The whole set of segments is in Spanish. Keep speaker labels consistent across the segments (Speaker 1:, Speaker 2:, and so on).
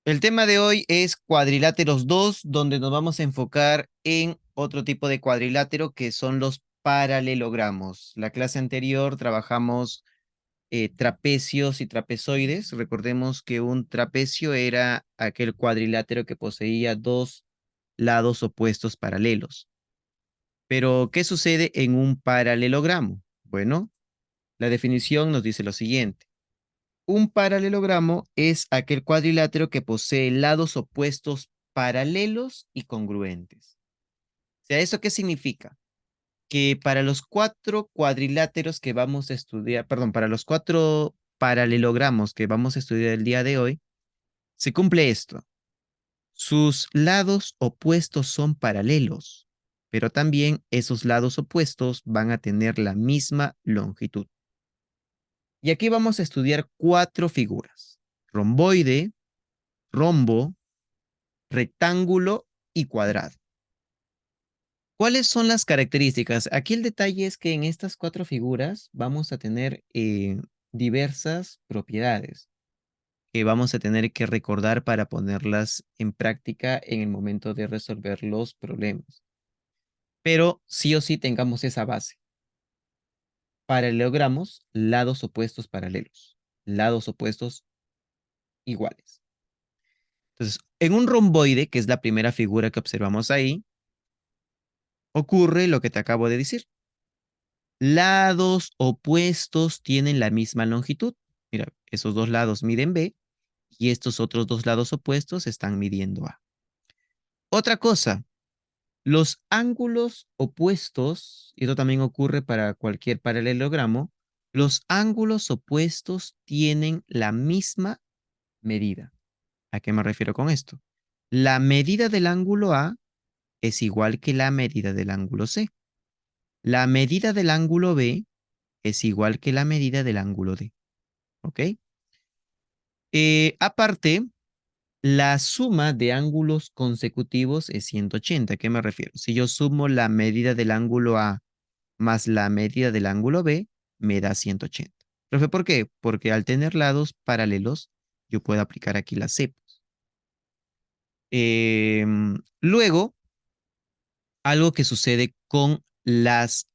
Speaker 1: El tema de hoy es cuadriláteros 2, donde nos vamos a enfocar en otro tipo de cuadrilátero que son los paralelogramos. La clase anterior trabajamos trapecios y trapezoides. Recordemos que un trapecio era aquel cuadrilátero que poseía dos lados opuestos paralelos. Pero, ¿qué sucede en un paralelogramo? Bueno, la definición nos dice lo siguiente. Un paralelogramo es aquel cuadrilátero que posee lados opuestos paralelos y congruentes. O sea, ¿eso qué significa? Que para los cuatro cuadriláteros que vamos a estudiar, perdón, para los cuatro paralelogramos que vamos a estudiar el día de hoy, se cumple esto. Sus lados opuestos son paralelos, pero también esos lados opuestos van a tener la misma longitud. Y aquí vamos a estudiar cuatro figuras: romboide, rombo, rectángulo y cuadrado. ¿Cuáles son las características? Aquí el detalle es que en estas cuatro figuras vamos a tener diversas propiedades que vamos a tener que recordar para ponerlas en práctica en el momento de resolver los problemas. Pero sí o sí tengamos esa base. Paralelogramos, lados opuestos paralelos, lados opuestos iguales. Entonces, en un romboide, que es la primera figura que observamos ahí, ocurre lo que te acabo de decir. Lados opuestos tienen la misma longitud. Mira, esos dos lados miden B y estos otros dos lados opuestos están midiendo A. Otra cosa, los ángulos opuestos, y esto también ocurre para cualquier paralelogramo, los ángulos opuestos tienen la misma medida. ¿A qué me refiero con esto? La medida del ángulo A es igual que la medida del ángulo C. La medida del ángulo B es igual que la medida del ángulo D. ¿Ok? Aparte, la suma de ángulos consecutivos es 180. ¿A qué me refiero? Si yo sumo la medida del ángulo A más la medida del ángulo B, me da 180. Profe, ¿por qué? Porque al tener lados paralelos, yo puedo aplicar aquí las cepas. Luego, algo que sucede con las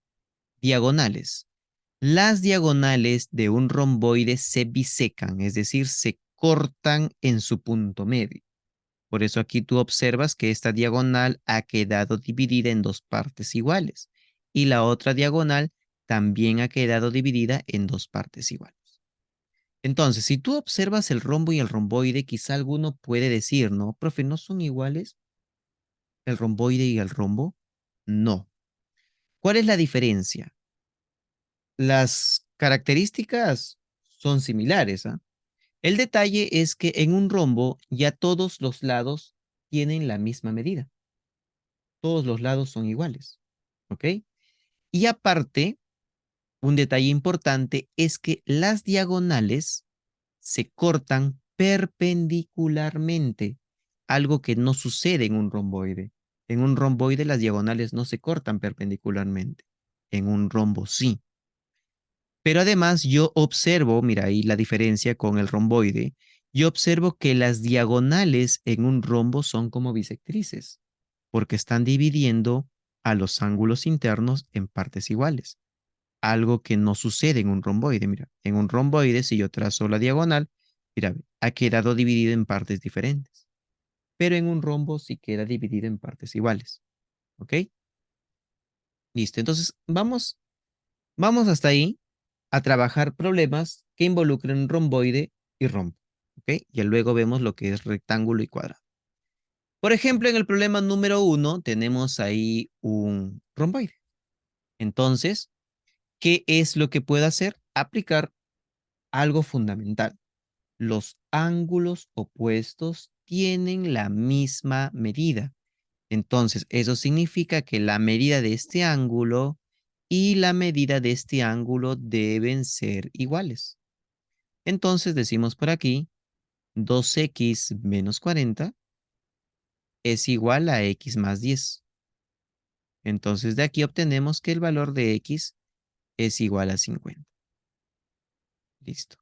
Speaker 1: diagonales. Las diagonales de un romboide se bisecan, es decir, se cortan en su punto medio. Por eso aquí tú observas que esta diagonal ha quedado dividida en dos partes iguales y la otra diagonal también ha quedado dividida en dos partes iguales. Entonces, si tú observas el rombo y el romboide, quizá alguno puede decir, no, profe, ¿no son iguales el romboide y el rombo? No. ¿Cuál es la diferencia? Las características son similares, ¿ah? El detalle es que en un rombo ya todos los lados tienen la misma medida. Todos los lados son iguales, ¿ok? Y aparte, un detalle importante es que las diagonales se cortan perpendicularmente, algo que no sucede en un romboide. En un romboide las diagonales no se cortan perpendicularmente, en un rombo sí. Pero además yo observo, mira ahí la diferencia con el romboide, yo observo que las diagonales en un rombo son como bisectrices, porque están dividiendo a los ángulos internos en partes iguales, algo que no sucede en un romboide. Mira, en un romboide, si yo trazo la diagonal, mira, ha quedado dividido en partes diferentes, pero en un rombo sí queda dividido en partes iguales. ¿Ok? Listo. Entonces, vamos hasta ahí a trabajar problemas que involucren romboide y rombo. ¿Ok? Y luego vemos lo que es rectángulo y cuadrado. Por ejemplo, en el problema número uno tenemos ahí un romboide. Entonces, ¿qué es lo que puedo hacer? Aplicar algo fundamental. Los ángulos opuestos tienen la misma medida. Entonces, eso significa que la medida de este ángulo y la medida de este ángulo deben ser iguales. Entonces, decimos por aquí, 2x menos 40 es igual a x más 10. Entonces, de aquí obtenemos que el valor de x es igual a 50. Listo.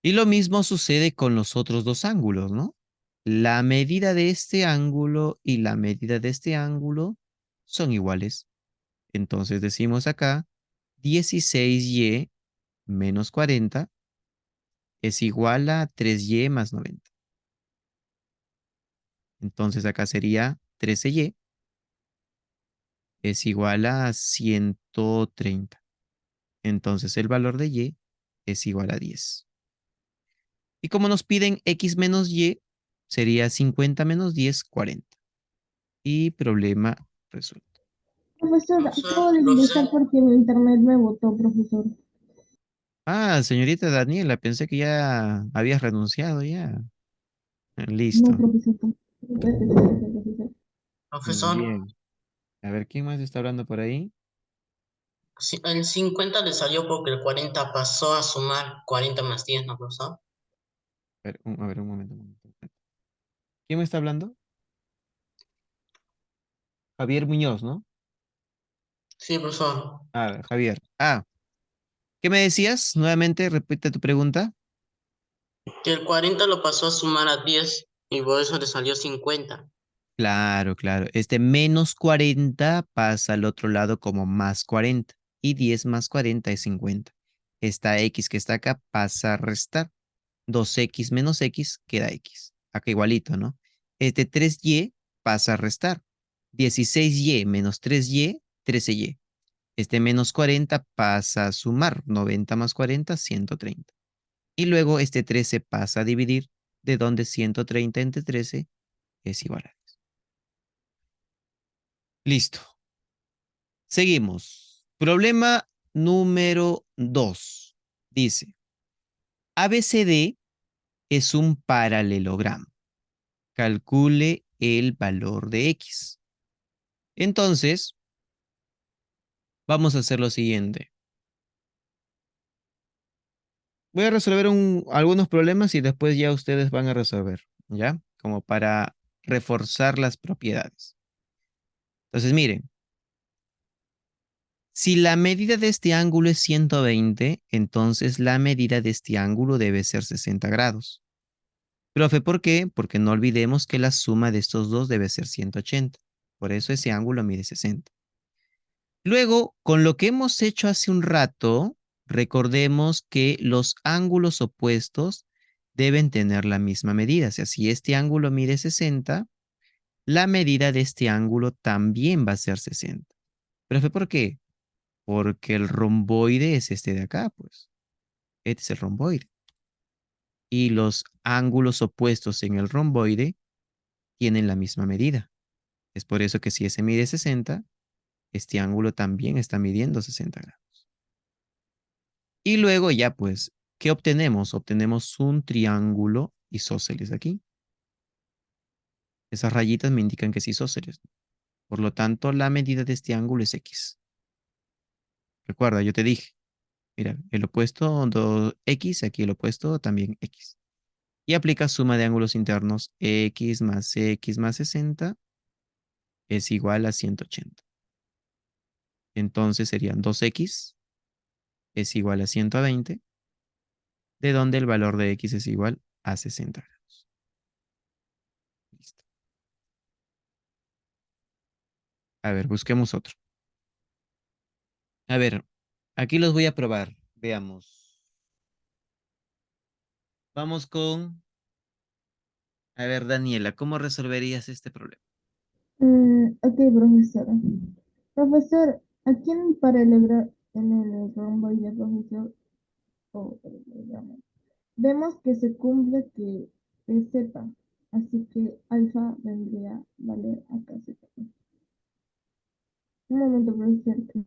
Speaker 1: Y lo mismo sucede con los otros dos ángulos, ¿no? La medida de este ángulo y la medida de este ángulo son iguales. Entonces decimos acá 16y menos 40 es igual a 3y más 90. Entonces acá sería 13y es igual a 130. Entonces el valor de y es igual a 10. Y como nos piden x menos y, sería 50 menos 10, 40. Y problema resuelto.
Speaker 2: Profesor, acabo
Speaker 3: Profesor,
Speaker 2: de ingresar porque mi internet me botó, profesor.
Speaker 1: Ah, señorita Daniela, pensé que ya habías renunciado ya.
Speaker 2: No,
Speaker 1: Listo.
Speaker 2: profesor. Profesor.
Speaker 3: profesor,
Speaker 1: Bien. A ver, ¿quién más está hablando por ahí?
Speaker 3: el 50 le salió porque el 40 pasó a sumar 40 más 10, ¿no, profesor?
Speaker 1: A ver, un momento, un momento. ¿Quién me está hablando? Javier Muñoz, ¿no?
Speaker 3: Sí, profesor.
Speaker 1: Ah, Javier. Ah, ¿qué me decías? Nuevamente, repite tu pregunta.
Speaker 3: Que el 40 lo pasó a sumar a 10 y por eso le salió 50.
Speaker 1: Claro, claro. Este menos 40 pasa al otro lado como más 40. Y 10 más 40 es 50. Esta x que está acá pasa a restar. 2x menos x queda x. Acá igualito, ¿no? Este 3y pasa a restar. 16y menos 3y, 13y. Este menos 40 pasa a sumar. 90 más 40, 130. Y luego este 13 pasa a dividir, de donde 130 entre 13 es igual a 10. Listo. Seguimos. Problema número 2. Dice, ABCD es un paralelogramo. Calcule el valor de X. Entonces, vamos a hacer lo siguiente. Voy a resolver algunos problemas y después ya ustedes van a resolver, ¿ya? Como para reforzar las propiedades. Entonces, miren, si la medida de este ángulo es 120, entonces la medida de este ángulo debe ser 60 grados. Profe, ¿por qué? Porque no olvidemos que la suma de estos dos debe ser 180. Por eso ese ángulo mide 60. Luego, con lo que hemos hecho hace un rato, recordemos que los ángulos opuestos deben tener la misma medida. O sea, si este ángulo mide 60, la medida de este ángulo también va a ser 60. Profe, ¿por qué? Porque el romboide es este de acá, pues. Este es el romboide. Y los ángulos opuestos en el romboide tienen la misma medida. Es por eso que si ese mide 60, este ángulo también está midiendo 60 grados. Y luego ya pues, ¿qué obtenemos? Obtenemos un triángulo isósceles aquí. Esas rayitas me indican que es isósceles. Por lo tanto, la medida de este ángulo es X. Recuerda, yo te dije, mira, el opuesto X, aquí el opuesto también X. Y aplica suma de ángulos internos. X más 60 es igual a 180. Entonces serían 2X es igual a 120, de donde el valor de X es igual a 60 grados. Listo. A ver, busquemos otro. A ver, aquí los voy a probar. Veamos. Vamos con, a ver, Daniela, ¿cómo resolverías este problema?
Speaker 2: Ok, profesora. Profesor, aquí en el romboide, profesor, o paralelogramo, vemos que se cumple que es Z, así que alfa vendría a valer acá Z. Un momento, profesor.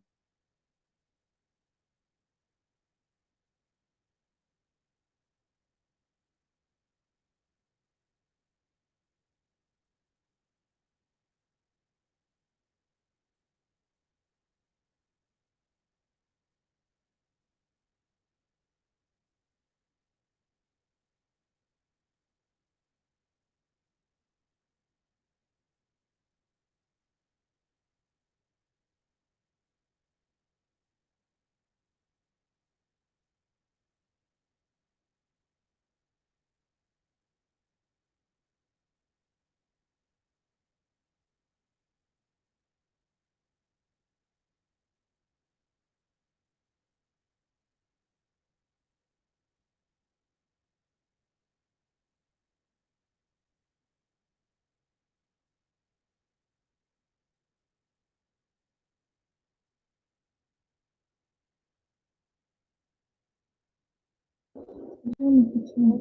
Speaker 2: Yo no escuché nada.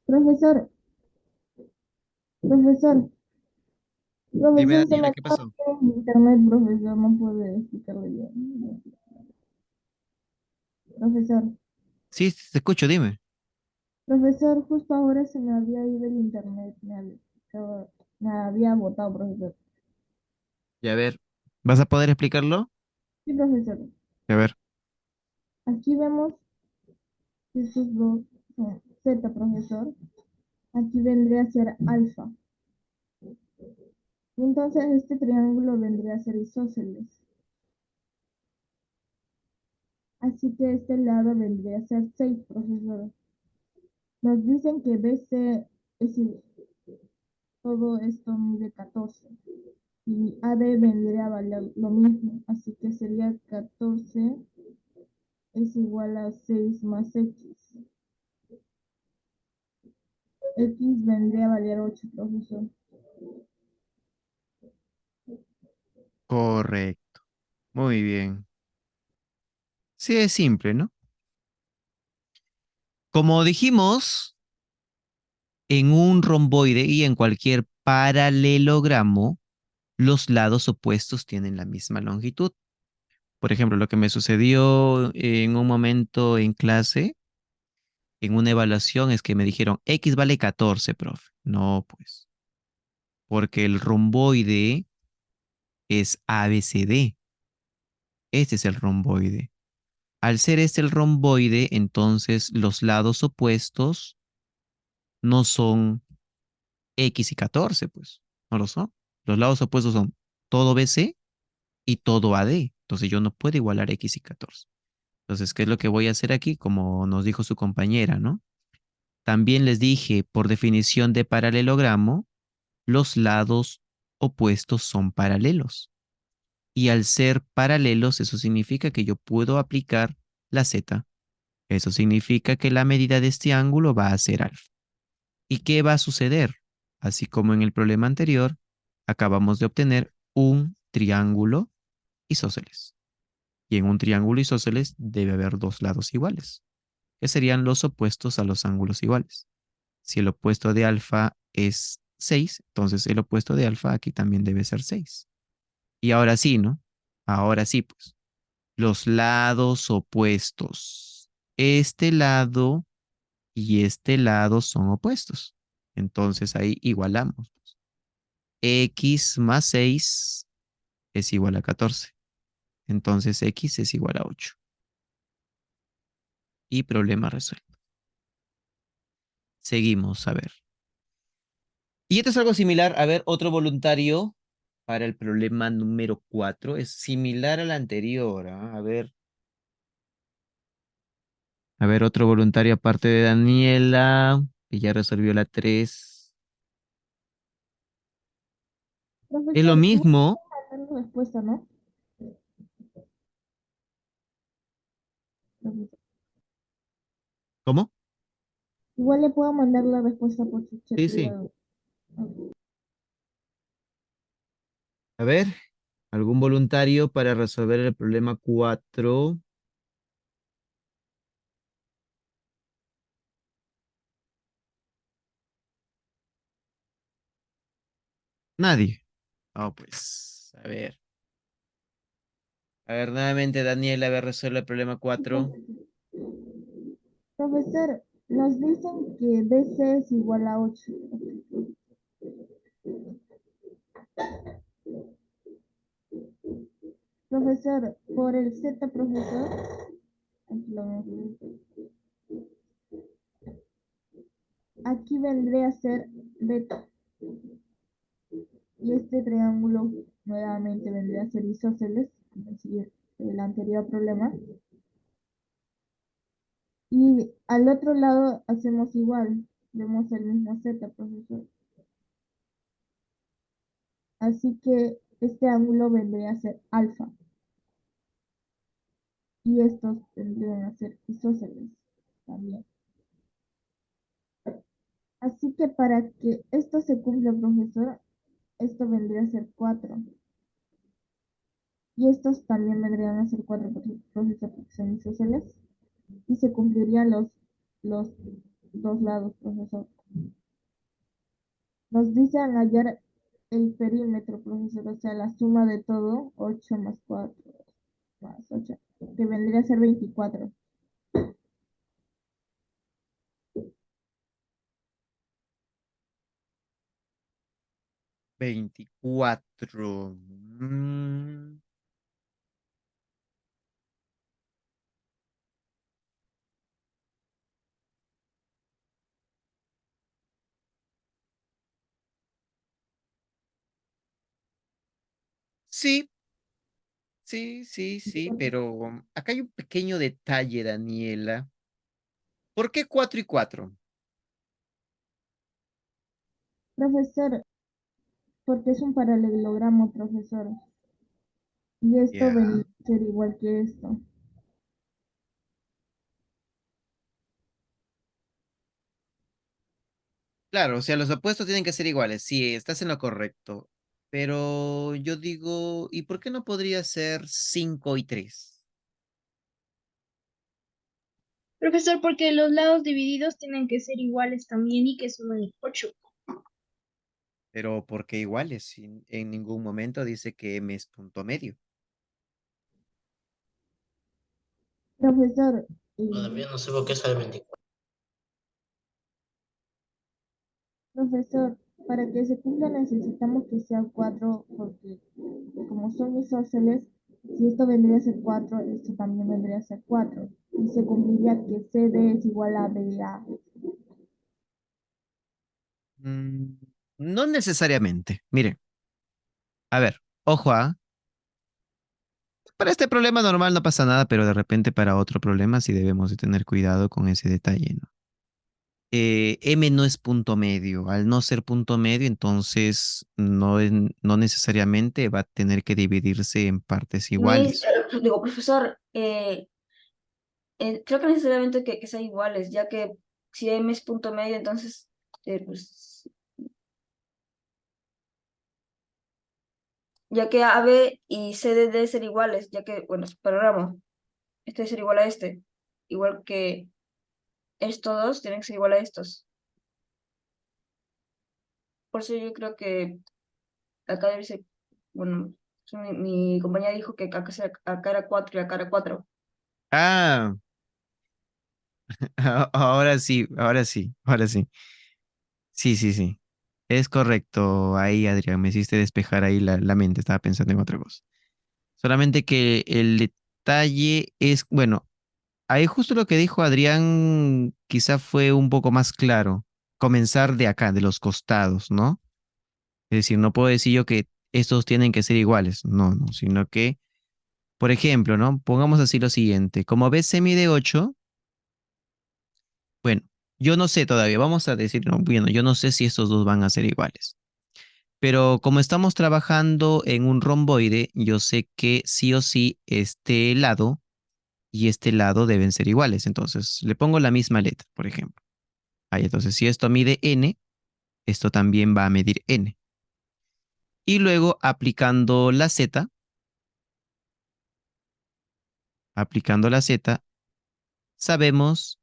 Speaker 2: Profesor, profesor,
Speaker 1: Dime,
Speaker 2: profesor, se me
Speaker 1: Daniela, ¿qué
Speaker 2: acaba
Speaker 1: pasó?
Speaker 2: el internet, profesor, no puede explicarlo bien. Profesor,
Speaker 1: Sí, te escucho, dime.
Speaker 2: profesor, justo ahora se me había ido el internet, me había botado, profesor.
Speaker 1: Y a ver, ¿vas a poder explicarlo?
Speaker 2: Sí, profesor,
Speaker 1: A ver.
Speaker 2: aquí vemos que estos dos son Z, profesor. Aquí vendría a ser alfa. Entonces este triángulo vendría a ser isósceles. Así que este lado vendría a ser 6, profesor. Nos dicen que BC es todo esto mide 14 y AD vendría a valer lo mismo. Así que sería 14 es igual a 6 más X. X vendría a valer 8, profesor.
Speaker 1: Correcto. Muy bien. Sí, es simple, ¿no? Como dijimos, en un romboide y en cualquier paralelogramo, los lados opuestos tienen la misma longitud. Por ejemplo, lo que me sucedió en un momento en clase, en una evaluación, es que me dijeron, X vale 14, profe. No, pues, porque el romboide es ABCD. Este es el romboide. Al ser este el romboide, entonces los lados opuestos no son X y 14, pues, no lo son. Los lados opuestos son todo BC y todo AD. Entonces yo no puedo igualar X y 14. Entonces, ¿qué es lo que voy a hacer aquí? Como nos dijo su compañera, ¿no? También les dije, por definición de paralelogramo, los lados opuestos son paralelos. Y al ser paralelos, eso significa que yo puedo aplicar la Z. Eso significa que la medida de este ángulo va a ser alfa. ¿Y qué va a suceder? Así como en el problema anterior, acabamos de obtener un triángulo isósceles. Y en un triángulo isósceles debe haber dos lados iguales, que serían los opuestos a los ángulos iguales. Si el opuesto de alfa es 6, entonces el opuesto de alfa aquí también debe ser 6. Y ahora sí, ¿no? Ahora sí, pues. Los lados opuestos. Este lado y este lado son opuestos. Entonces ahí igualamos. X más 6 es igual a 14. Entonces X es igual a 8. Y problema resuelto. Seguimos, a ver. Y esto es algo similar. A ver, otro voluntario para el problema número 4. Es similar al anterior. ¿Ah? A ver, otro voluntario aparte de Daniela, que ya resolvió la 3. Es lo
Speaker 2: Profesor, igual
Speaker 1: mismo.
Speaker 2: mandar la respuesta, ¿no? Profesor,
Speaker 1: ¿Cómo?
Speaker 2: igual le puedo mandar la respuesta por su chat
Speaker 1: Sí, sí.
Speaker 2: privado. Ok.
Speaker 1: A ver, ¿algún voluntario para resolver el problema 4? Nadie. Oh, pues, a ver. A ver, nuevamente, Daniela, a ver, resuelve el problema 4.
Speaker 2: Profesor, nos dicen que BC es igual a 8. Profesor, por el Z, profesor, aquí, aquí vendría a ser beta. Y este triángulo nuevamente vendría a ser isósceles, como el anterior problema. Y al otro lado hacemos igual, vemos el mismo Z, profesor. Así que este ángulo vendría a ser alfa y estos vendrían a ser isósceles también. Así que para que esto se cumpla, profesor, esto vendría a ser 4. Y estos también vendrían a ser 4 profesor porque son isósceles. Y se cumplirían los dos lados, profesor. Nos dicen hallar el perímetro, profesor, o sea, la suma de todo, 8 más 4 más 8, que vendría a ser 24.
Speaker 1: 24. Sí, sí, pero acá hay un pequeño detalle, Daniela. ¿Por qué 4 y 4?
Speaker 2: Profesor, porque es un paralelogramo, profesor. Y esto
Speaker 1: Ya.
Speaker 2: vendría a ser igual que esto.
Speaker 1: Claro, o sea, los opuestos tienen que ser iguales. Sí, estás en lo correcto. Pero yo digo, ¿y por qué no podría ser 5 y 3?
Speaker 4: Profesor, porque los lados divididos tienen que ser iguales también y que sumen 8.
Speaker 1: Pero ¿por qué iguales? Si en ningún momento dice que m es punto medio.
Speaker 2: Profesor,
Speaker 3: Todavía no sé por qué sale 24.
Speaker 2: profesor, para que se cumpla necesitamos que sea 4 porque como son isósceles, si esto vendría a ser 4 esto también vendría a ser 4 y se cumpliría que CD es igual a BA.
Speaker 1: Mm, no necesariamente. Miren, a ver, ojo, para este problema normal no pasa nada, pero de repente para otro problema sí debemos de tener cuidado con ese detalle, ¿no? M no es punto medio. Al no ser punto medio, entonces no necesariamente va a tener que dividirse en partes iguales.
Speaker 5: Digo, profesor, creo que necesariamente que sean iguales, ya que si M es punto medio, entonces, pues, ya que AB y CD deben ser iguales, ya que, bueno, paralelo, este debe ser igual a este, igual que estos dos tienen que ser igual a estos. Por eso yo creo que acá debe ser, bueno, mi compañera dijo que acá era 4 y acá era 4.
Speaker 1: Ah, ahora sí, ahora sí, ahora sí. Sí, sí, sí. Es correcto. Ahí, Adrián, me hiciste despejar ahí la mente. Estaba pensando en otra cosa. Solamente que el detalle es, bueno, ahí justo lo que dijo Adrián quizá fue un poco más claro. Comenzar de acá, de los costados, ¿no? Es decir, no puedo decir yo que estos tienen que ser iguales. No, no, sino que, por ejemplo, ¿no? Pongamos así lo siguiente. Como BC mide 8, bueno, yo no sé todavía. Vamos a decir, no, bueno, yo no sé si estos dos van a ser iguales. Pero como estamos trabajando en un romboide, yo sé que sí o sí este lado y este lado deben ser iguales. Entonces, le pongo la misma letra, por ejemplo. Ahí, entonces, si esto mide n, esto también va a medir n. Y luego, aplicando la z, sabemos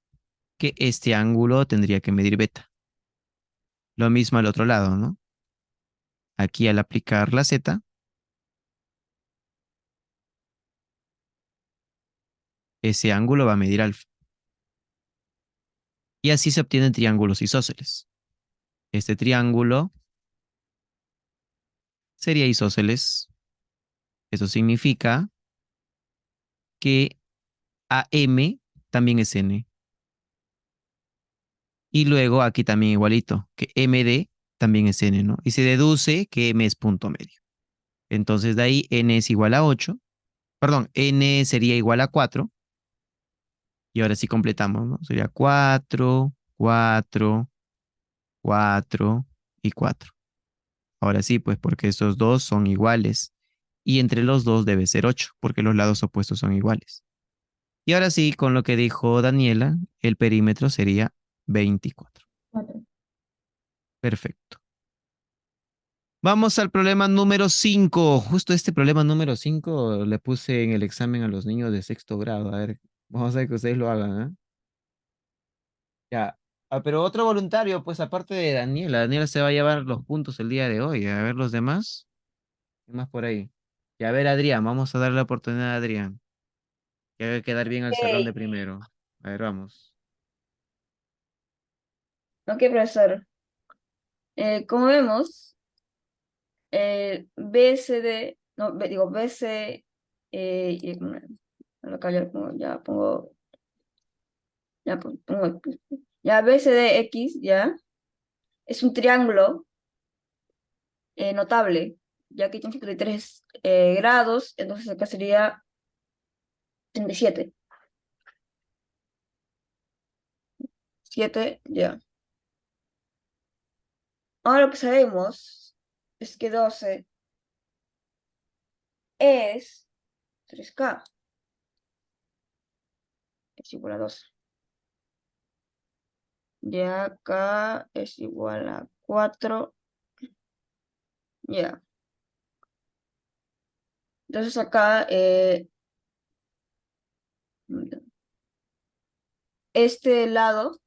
Speaker 1: que este ángulo tendría que medir beta. Lo mismo al otro lado, ¿no? Aquí al aplicar la z, ese ángulo va a medir alfa. Y así se obtienen triángulos isósceles. Este triángulo sería isósceles. Eso significa que AM también es N. Y luego aquí también igualito, que MD también es N, ¿no? Y se deduce que M es punto medio. Entonces de ahí N es igual a 8. Perdón, N sería igual a 4. Y ahora sí completamos, ¿no? Sería 4, 4, 4 y 4. Ahora sí, pues porque estos dos son iguales. Y entre los dos debe ser 8, porque los lados opuestos son iguales. Y ahora sí, con lo que dijo Daniela, el perímetro sería 24.
Speaker 2: 4.
Speaker 1: Perfecto. Vamos al problema número 5. Justo este problema número 5 le puse en el examen a los niños de sexto grado. A ver, vamos a ver que ustedes lo hagan, ¿eh? Ya. Ah, pero otro voluntario, pues aparte de Daniela. Daniela se va a llevar los puntos el día de hoy. A ver los demás. ¿Qué más por ahí? Y a ver, Adrián, vamos a darle la oportunidad a Adrián. Que haga quedar bien al salón de
Speaker 5: Ok,
Speaker 1: primero. A ver, vamos.
Speaker 5: ok, profesor. Como vemos, BCD, no, digo, BC, acá ya pongo, ya BCDX, ya, es un triángulo notable, ya que tiene 53 grados, entonces acá sería 37. 7, ya. Ahora lo que sabemos es que 12 es 3K, es igual a 12. Ya acá es igual a 4, ya. Entonces acá este lado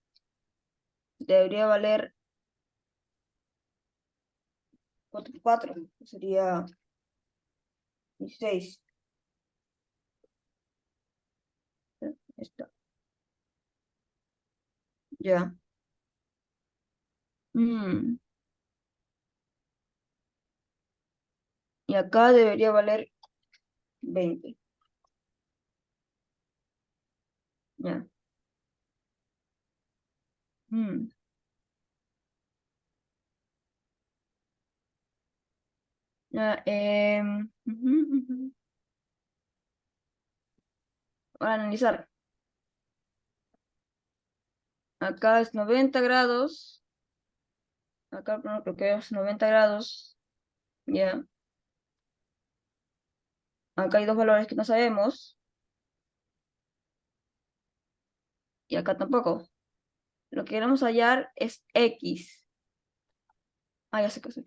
Speaker 5: debería valer 4, sería 16. Esto, ya. Mm, Y acá debería valer 20. Ya. Mm, ya, ujú. Ahora analizar. Acá es 90 grados. Acá no, creo que es 90 grados. Ya. Acá hay dos valores que no sabemos. Y acá tampoco. Lo que queremos hallar es X. Ah, ya sé qué es.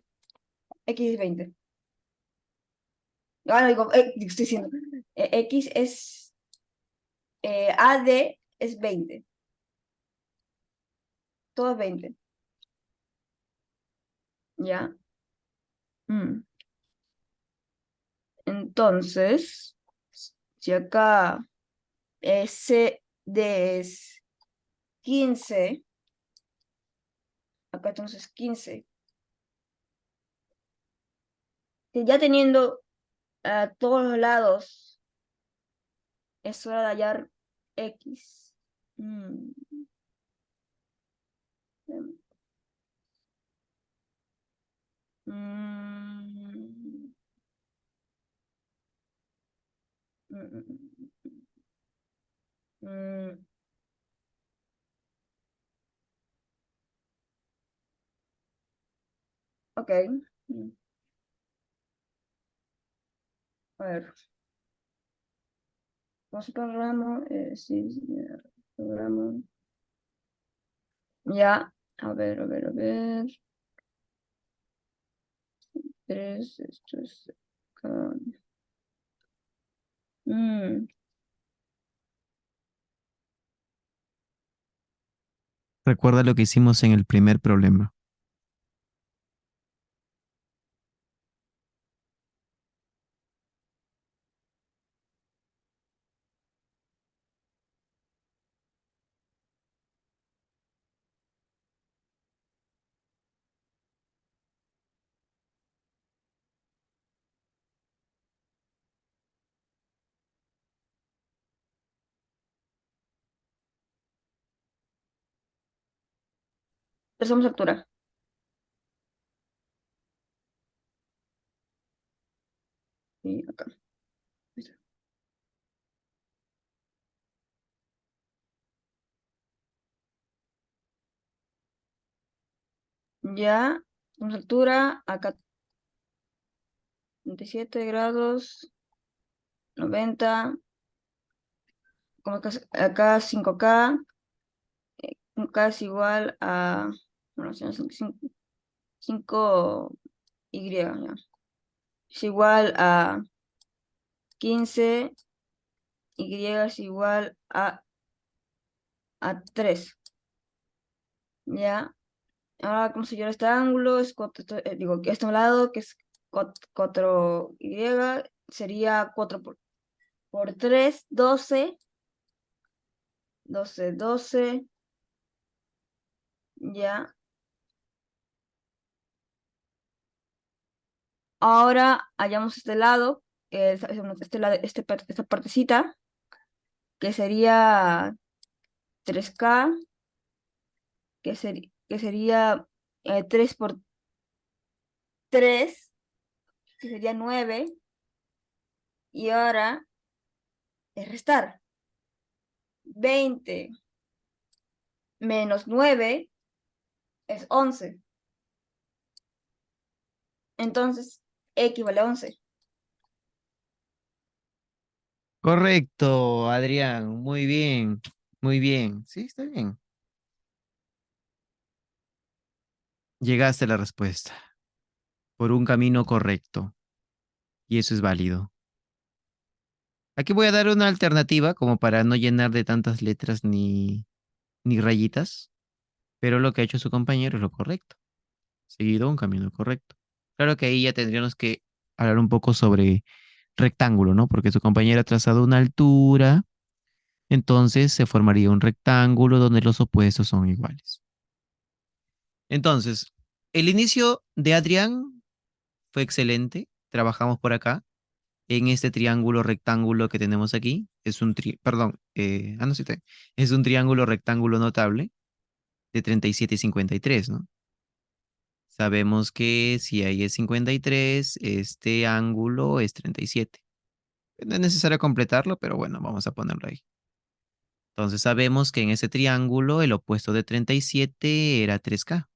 Speaker 5: X es 20. Ah, no, digo, estoy diciendo. X es. AD es 20. Todo es 20. ¿Ya? Mm. Entonces, si acá CD es 15, acá entonces 15. Que ya teniendo a todos los lados, es hora de hallar X. Mm, mm, mm, mm, mm, ok. Mm, A ver, vamos a programa. Sí, sí, programa. Ya, a ver. 3, esto es acá. Mm,
Speaker 1: Recuerda lo que hicimos en el primer problema.
Speaker 5: Empezamos altura. Y acá. Ya, tenemos altura, acá 27 grados, 90, como acá 5K, 5K es igual a, bueno, 5 Y, ya. Es igual a 15, y es igual a 3. ¿Ya? Ahora, ¿cómo se llama este ángulo? Digo, que este lado, que es 4y, sería 4 por 3, 12, 12, 12, ya. Ahora hallamos este lado, esta partecita, que sería 3K, que sería 3 por 3, que sería 9, y ahora es restar. 20 menos 9 es 11. Entonces, X vale 11.
Speaker 1: Correcto, Adrián. Muy bien. Muy bien. Sí, está bien. Llegaste a la respuesta por un camino correcto. Y eso es válido. Aquí voy a dar una alternativa como para no llenar de tantas letras ni rayitas. Pero lo que ha hecho su compañero es lo correcto. Seguido un camino correcto. Claro que ahí ya tendríamos que hablar un poco sobre rectángulo, ¿no? Porque su compañero ha trazado una altura, entonces se formaría un rectángulo donde los opuestos son iguales. Entonces, el inicio de Adrián fue excelente. Trabajamos por acá en este triángulo rectángulo que tenemos aquí. Es un perdón, no sé, es un triángulo rectángulo notable de 37 y 53, ¿no? Sabemos que si ahí es 53, este ángulo es 37. No es necesario completarlo, pero bueno, vamos a ponerlo ahí. Entonces sabemos que en ese triángulo el opuesto de 37 era 3K.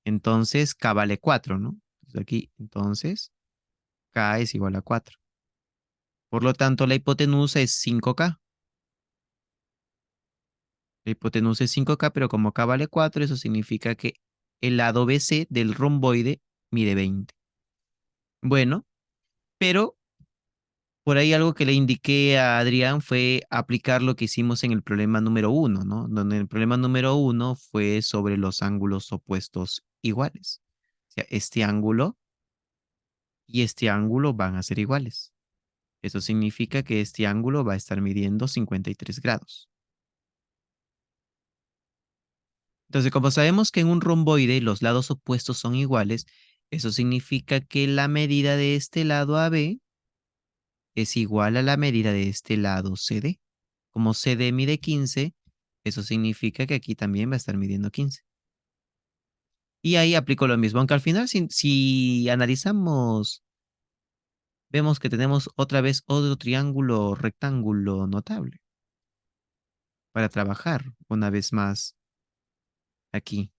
Speaker 1: Entonces K vale 4, ¿no? Entonces aquí, entonces K es igual a 4. Por lo tanto, la hipotenusa es 5K. La hipotenusa es 5K, pero como K vale 4, eso significa que el lado BC del romboide mide 20. Bueno, pero por ahí algo que le indiqué a Adrián fue aplicar lo que hicimos en el problema número 1, ¿no? Donde el problema número 1 fue sobre los ángulos opuestos iguales. O sea, este ángulo y este ángulo van a ser iguales. Eso significa que este ángulo va a estar midiendo 53 grados. Entonces, como sabemos que en un romboide los lados opuestos son iguales, eso significa que la medida de este lado AB es igual a la medida de este lado CD. Como CD mide 15, eso significa que aquí también va a estar midiendo 15. Y ahí aplico lo mismo, aunque al final si analizamos, vemos que tenemos otra vez otro triángulo rectángulo notable para trabajar una vez más aquí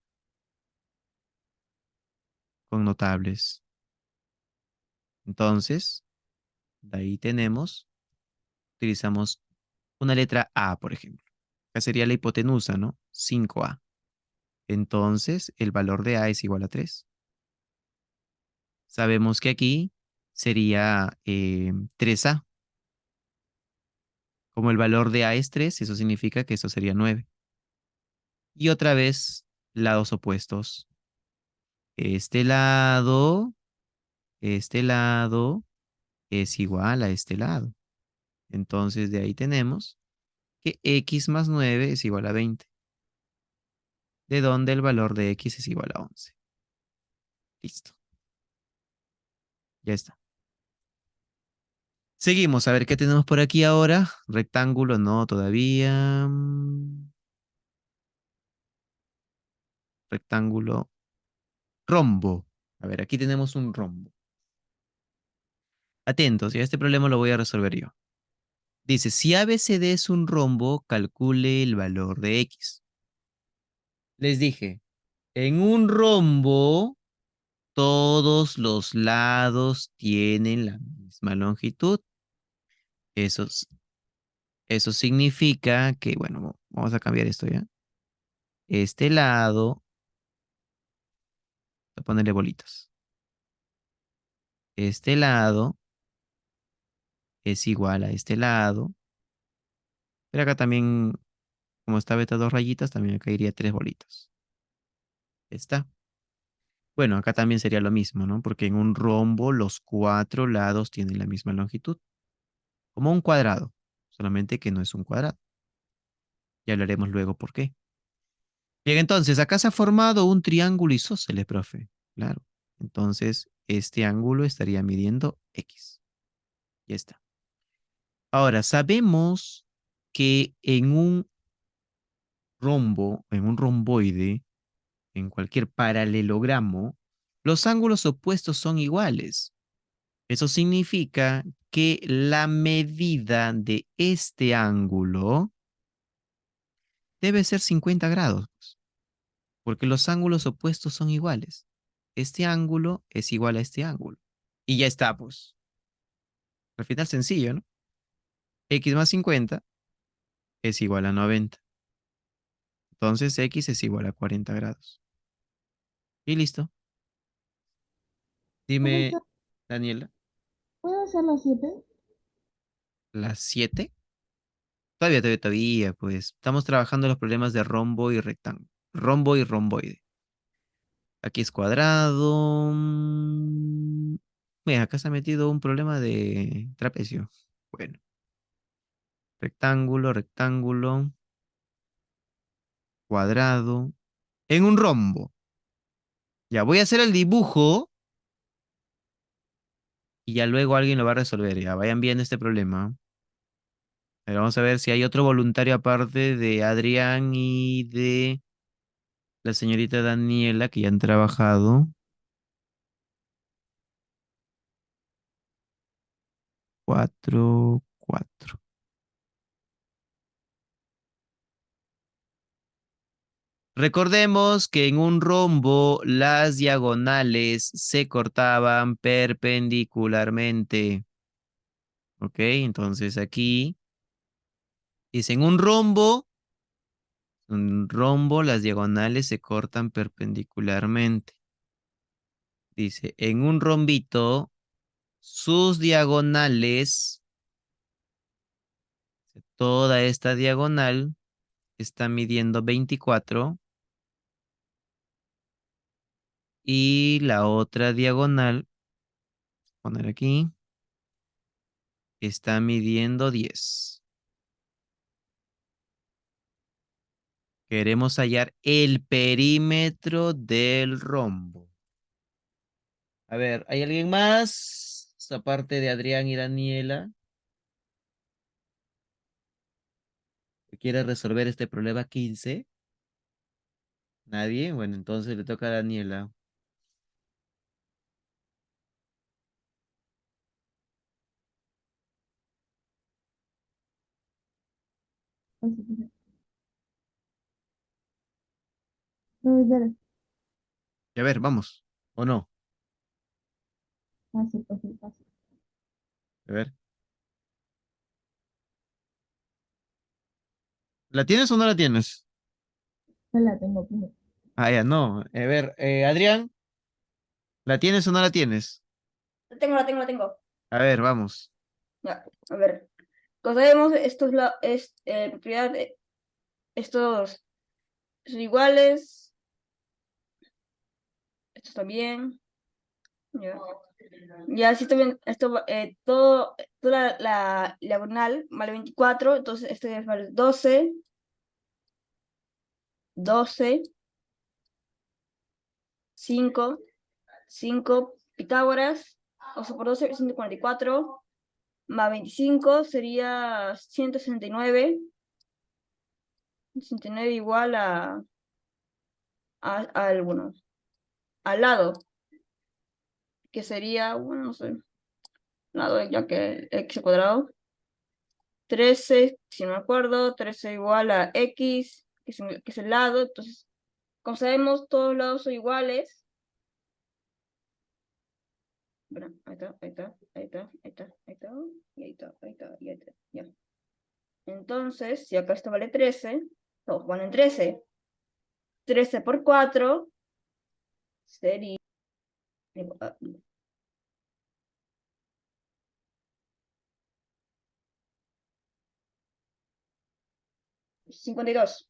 Speaker 1: con notables. Entonces, de ahí utilizamos una letra A, por ejemplo. Acá sería la hipotenusa, ¿no? 5A. Entonces, el valor de A es igual a 3. Sabemos que aquí sería 3A. Como el valor de A es 3, eso significa que eso sería 9. Y otra vez, lados opuestos. Este lado, este lado es igual a este lado. Entonces, de ahí tenemos que X más 9 es igual a 20. De donde el valor de X es igual a 11. Listo. Ya está. Seguimos a ver qué tenemos por aquí ahora. Rectángulo, no todavía. Rectángulo. Rombo. A ver, aquí tenemos un rombo. Atentos, ya este problema lo voy a resolver yo. Dice, si ABCD es un rombo, calcule el valor de X. Les dije, en un rombo, todos los lados tienen la misma longitud. Eso, eso significa que, bueno, vamos a cambiar esto ya. Este lado, voy a ponerle bolitas. este lado es igual a este lado. Pero acá también, como está estas dos rayitas, también acá iría 3 bolitas. Está. Bueno, acá también sería lo mismo, ¿no? Porque en un rombo los 4 lados tienen la misma longitud. Como un cuadrado, solamente que no es un cuadrado. Ya hablaremos luego por qué. Bien, entonces, acá se ha formado un triángulo isósceles, profe. Claro. Entonces, este ángulo estaría midiendo X. Ya está. Ahora, sabemos que en un rombo, en un romboide, en cualquier paralelogramo, los ángulos opuestos son iguales. Eso significa que la medida de este ángulo debe ser 50 grados, porque los ángulos opuestos son iguales. Este ángulo es igual a este ángulo. Y ya está, pues. Al final sencillo, ¿no? X más 50 es igual a 90. Entonces X es igual a 40 grados. Y listo. Dime,
Speaker 2: Profesor,
Speaker 1: Daniela,
Speaker 2: ¿puedo hacer las 7?
Speaker 1: ¿las 7? Todavía, pues. Estamos trabajando los problemas de rombo y rectángulo. Rombo y romboide. Aquí es cuadrado. Mira, acá se ha metido un problema de trapecio. Bueno, rectángulo, rectángulo, cuadrado. En un rombo. Ya voy a hacer el dibujo y ya luego alguien lo va a resolver. Ya vayan viendo este problema. Pero vamos a ver si hay otro voluntario aparte de Adrián y de la señorita Daniela que ya han trabajado. 4, 4. Recordemos que en un rombo las diagonales se cortaban perpendicularmente. ¿Ok? Entonces aquí dice en un rombo las diagonales se cortan perpendicularmente. Dice en un rombito sus diagonales, toda esta diagonal está midiendo 24 y la otra diagonal, poner aquí, está midiendo 10. Queremos hallar el perímetro del rombo. A ver, ¿hay alguien más? Aparte de Adrián y Daniela, que quiere resolver este problema 15. ¿Nadie? Bueno, entonces le toca a Daniela.
Speaker 2: Profesor,
Speaker 1: Y a ver, vamos. ¿O no?
Speaker 2: fácil, fácil, fácil.
Speaker 1: A ver. ¿La tienes o no la tienes?
Speaker 2: Ya la tengo primero.
Speaker 1: Ah, ya, no. A ver, Adrián, ¿la tienes o no la tienes?
Speaker 5: La tengo.
Speaker 1: A ver, vamos.
Speaker 5: Ya, a ver. Como sabemos, propiedad de estos son iguales. Estos también. Ya. Ya, si esto bien, toda la diagonal vale 24, entonces este vale 12, 12, 5, 5 Pitágoras, 11 por 12, 144, más 25 sería 169, 169 igual bueno, al lado, que sería, bueno, no sé, lado ya que x cuadrado, 13, si no me acuerdo, 13 igual a x, que es el lado, entonces, como sabemos, todos los lados son iguales. Bueno, ahí está, ahí está, ahí está, ahí está, ahí está, y ahí está, ahí está, y ahí está, ya. Entonces, si acá esto vale 13, todos ponen 13. 13 por 4 sería 52.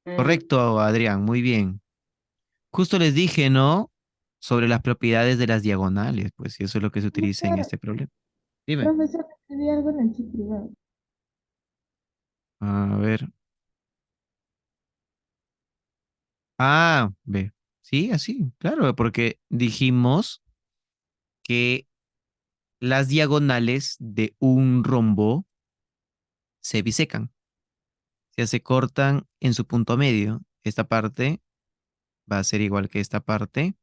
Speaker 1: Correcto, Adrián, muy bien. Justo les dije, ¿no? Sobre las propiedades de las diagonales, pues, y eso es lo que se utiliza en
Speaker 2: Profesor,
Speaker 1: este problema. Dime.
Speaker 2: profesor, escribí algo en el chat privado.
Speaker 1: A ver. Ah, ve. Sí, así, claro, porque dijimos que las diagonales de un rombo se bisecan, o sea, se cortan en su punto medio. Esta parte va a ser igual que esta parte,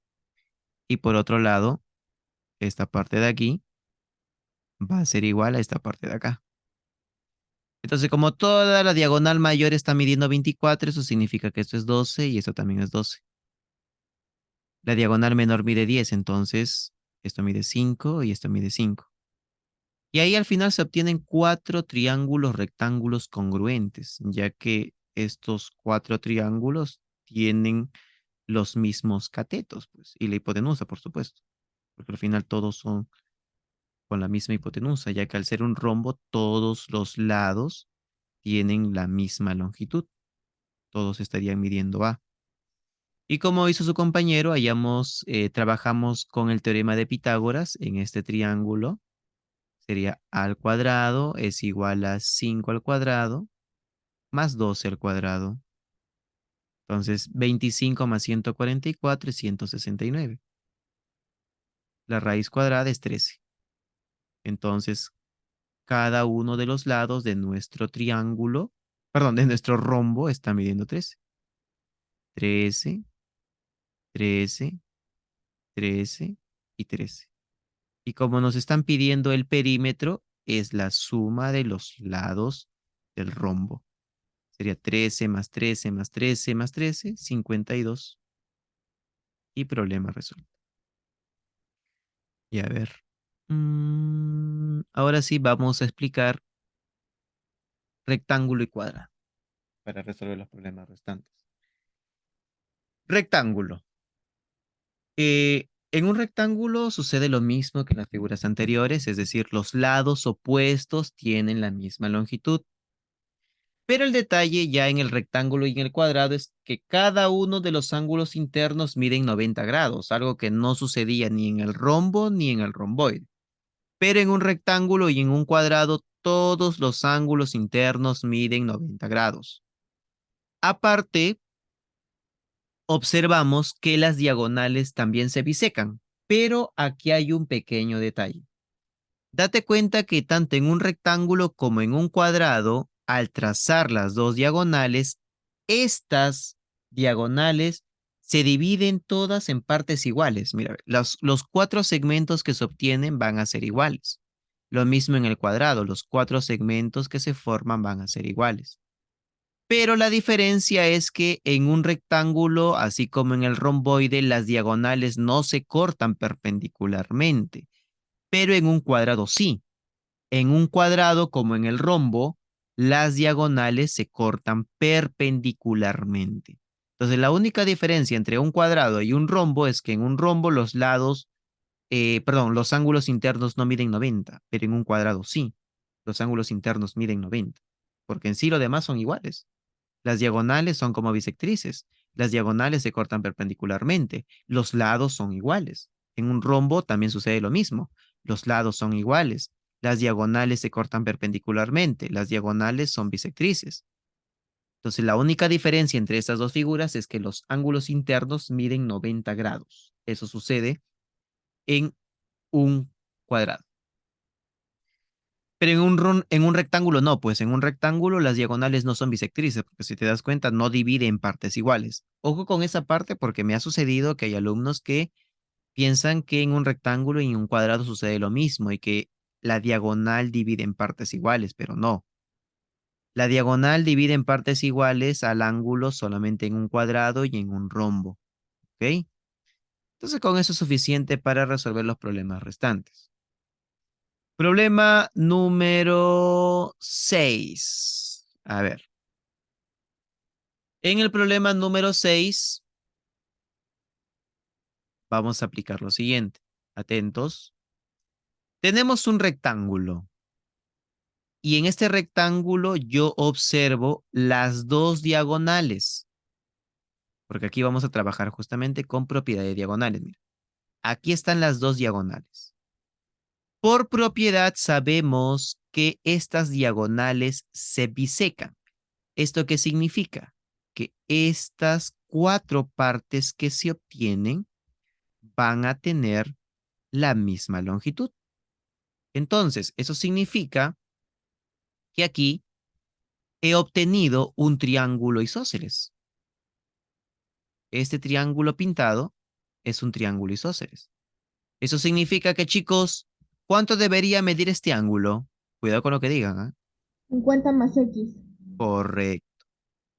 Speaker 1: y por otro lado, esta parte de aquí va a ser igual a esta parte de acá. Entonces, como toda la diagonal mayor está midiendo 24, eso significa que esto es 12 y esto también es 12. La diagonal menor mide 10, entonces esto mide 5 y esto mide 5. Y ahí al final se obtienen 4 triángulos rectángulos congruentes, ya que estos 4 triángulos tienen los mismos catetos, pues, y la hipotenusa, por supuesto, porque al final todos son con la misma hipotenusa, ya que al ser un rombo, todos los lados tienen la misma longitud, todos estarían midiendo A. Y como hizo su compañero, trabajamos con el teorema de Pitágoras en este triángulo. Sería A al cuadrado es igual a 5 al cuadrado más 12 al cuadrado. Entonces, 25 más 144 es 169. La raíz cuadrada es 13. Entonces, cada uno de los lados de nuestro triángulo, perdón, de nuestro rombo está midiendo 13. 13, 13, 13 y 13. Y como nos están pidiendo el perímetro, es la suma de los lados del rombo. Sería 13 más 13 más 13 más 13, 52. Y problema resuelto. Y a ver. Ahora sí vamos a explicar rectángulo y cuadrado para resolver los problemas restantes. Rectángulo. En un rectángulo sucede lo mismo que en las figuras anteriores, es decir, los lados opuestos tienen la misma longitud. Pero el detalle ya en el rectángulo y en el cuadrado es que cada uno de los ángulos internos miden 90 grados, algo que no sucedía ni en el rombo ni en el romboide. Pero en un rectángulo y en un cuadrado, todos los ángulos internos miden 90 grados. Aparte, observamos que las diagonales también se bisecan, pero aquí hay un pequeño detalle. Date cuenta que tanto en un rectángulo como en un cuadrado, al trazar las dos diagonales, estas diagonales se dividen todas en partes iguales. Mira, los 4 segmentos que se obtienen van a ser iguales. Lo mismo en el cuadrado, los 4 segmentos que se forman van a ser iguales. Pero la diferencia es que en un rectángulo, así como en el romboide, las diagonales no se cortan perpendicularmente, pero en un cuadrado sí. En un cuadrado, como en el rombo, las diagonales se cortan perpendicularmente. Entonces, la única diferencia entre un cuadrado y un rombo es que en un rombo los ángulos internos no miden 90, pero en un cuadrado sí. Los ángulos internos miden 90, porque en sí lo demás son iguales. Las diagonales son como bisectrices. Las diagonales se cortan perpendicularmente. Los lados son iguales. En un rombo también sucede lo mismo. Los lados son iguales. Las diagonales se cortan perpendicularmente. Las diagonales son bisectrices. Entonces, la única diferencia entre estas dos figuras es que los ángulos internos miden 90 grados. Eso sucede en un cuadrado. Pero en un rectángulo no, pues en un rectángulo las diagonales no son bisectrices, porque si te das cuenta no divide en partes iguales. Ojo con esa parte porque me ha sucedido que hay alumnos que piensan que en un rectángulo y en un cuadrado sucede lo mismo y que la diagonal divide en partes iguales, pero no. La diagonal divide en partes iguales al ángulo solamente en un cuadrado y en un rombo, ¿ok? Entonces con eso es suficiente para resolver los problemas restantes. Problema número 6. A ver. En el problema número 6 vamos a aplicar lo siguiente. Atentos. Tenemos un rectángulo. Y en este rectángulo yo observo las dos diagonales. Porque aquí vamos a trabajar justamente con propiedad de diagonales. Mira. Aquí están las dos diagonales. Por propiedad sabemos que estas diagonales se bisecan. ¿Esto qué significa? Que estas cuatro partes que se obtienen van a tener la misma longitud. Entonces, eso significa que aquí he obtenido un triángulo isósceles. Este triángulo pintado es un triángulo isósceles. Eso significa que, chicos, ¿cuánto debería medir este ángulo? Cuidado con lo que digan, ¿ah?
Speaker 2: 50 más X.
Speaker 1: Correcto.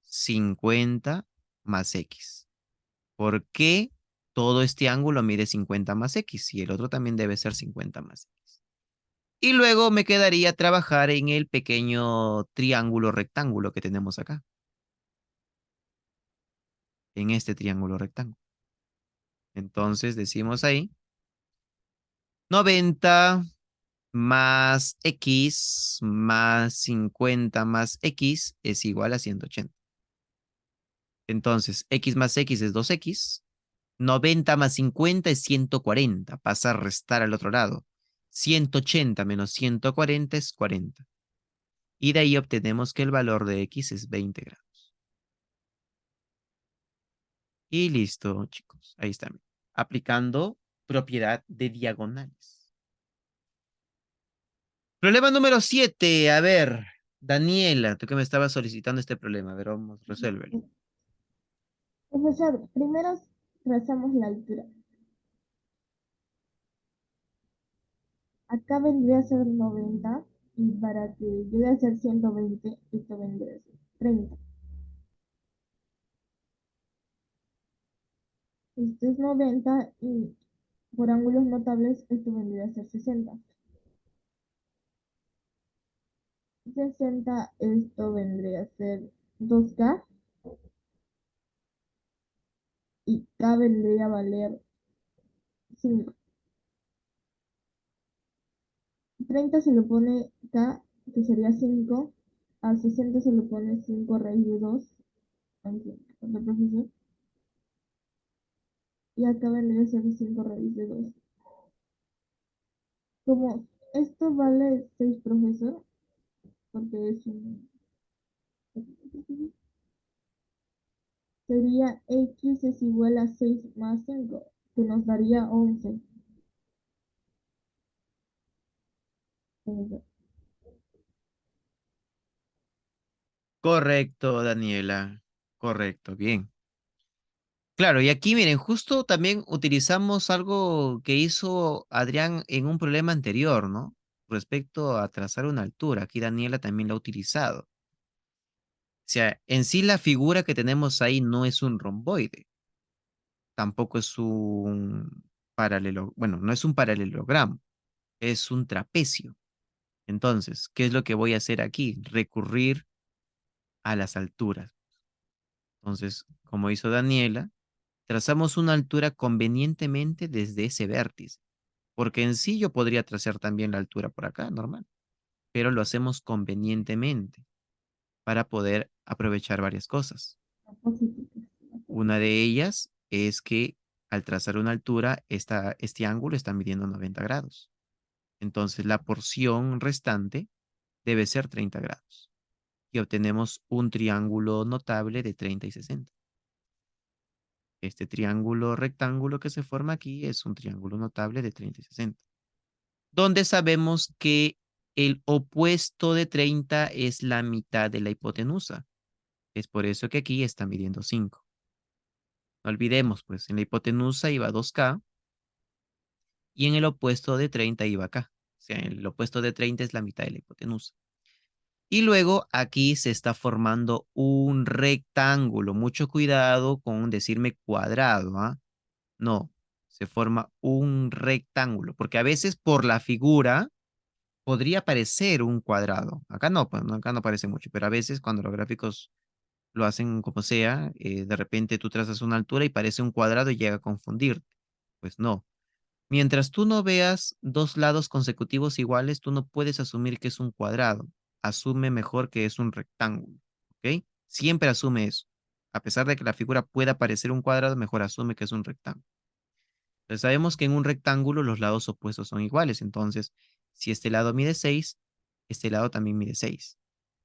Speaker 1: 50 más X. ¿Por qué todo este ángulo mide 50 más X? Y el otro también debe ser 50 más X. Y luego me quedaría trabajar en el pequeño triángulo rectángulo que tenemos acá. En este triángulo rectángulo. Entonces decimos ahí 90 más X más 50 más X es igual a 180. Entonces, X más X es 2X. 90 más 50 es 140. Pasa a restar al otro lado. 180 menos 140 es 40. Y de ahí obtenemos que el valor de X es 20 grados. Y listo, chicos. Ahí está. Aplicando propiedad de diagonales. Problema número 7. A ver, Daniela, tú que me estabas solicitando este problema. A ver, vamos, resuélvelo.
Speaker 2: Profesor, primero trazamos la altura. Acá vendría a ser 90 y para que llegue a ser 120, esto vendría a ser 30. Esto es 90 y por ángulos notables esto vendría a ser 60. 60 esto vendría a ser 2K y K vendría a valer 5. 30 se lo pone K, que sería 5. A 60 se lo pone 5 raíz de 2. Aquí, otro profesor. Y acá vendría a ser 5 raíz de 2. Como esto vale 6, profesor, porque es un... Sería X es igual a 6 más 5, que nos daría 11.
Speaker 1: Correcto, Daniela. Correcto, bien. Claro, y aquí miren, justo también utilizamos algo que hizo Adrián en un problema anterior, ¿no? Respecto a trazar una altura. Aquí Daniela también lo ha utilizado. O sea, en sí la figura que tenemos ahí no es un romboide, tampoco es un paralelo, bueno, no es un paralelogramo, es un trapecio. Entonces, ¿qué es lo que voy a hacer aquí? Recurrir a las alturas. Entonces, como hizo Daniela, trazamos una altura convenientemente desde ese vértice, porque en sí yo podría trazar también la altura por acá, normal, pero lo hacemos convenientemente para poder aprovechar varias cosas. Una de ellas es que al trazar una altura, este ángulo está midiendo 90 grados. Entonces la porción restante debe ser 30 grados. Y obtenemos un triángulo notable de 30 y 60. Este triángulo rectángulo que se forma aquí es un triángulo notable de 30 y 60. Donde sabemos que el opuesto de 30 es la mitad de la hipotenusa. Es por eso que aquí está midiendo 5. No olvidemos, pues en la hipotenusa iba 2K y en el opuesto de 30 iba K. O sea, el opuesto de 30 es la mitad de la hipotenusa. Y luego aquí se está formando un rectángulo. Mucho cuidado con decirme cuadrado, ¿ah? No, se forma un rectángulo, porque a veces por la figura podría parecer un cuadrado. Acá no, pues, acá no parece mucho, pero a veces cuando los gráficos lo hacen como sea, de repente tú trazas una altura y parece un cuadrado y llega a confundirte. Pues no. Mientras tú no veas dos lados consecutivos iguales, tú no puedes asumir que es un cuadrado. Asume mejor que es un rectángulo, ¿ok? Siempre asume eso. A pesar de que la figura pueda parecer un cuadrado, mejor asume que es un rectángulo. Entonces sabemos que en un rectángulo los lados opuestos son iguales. Entonces, si este lado mide 6, este lado también mide 6.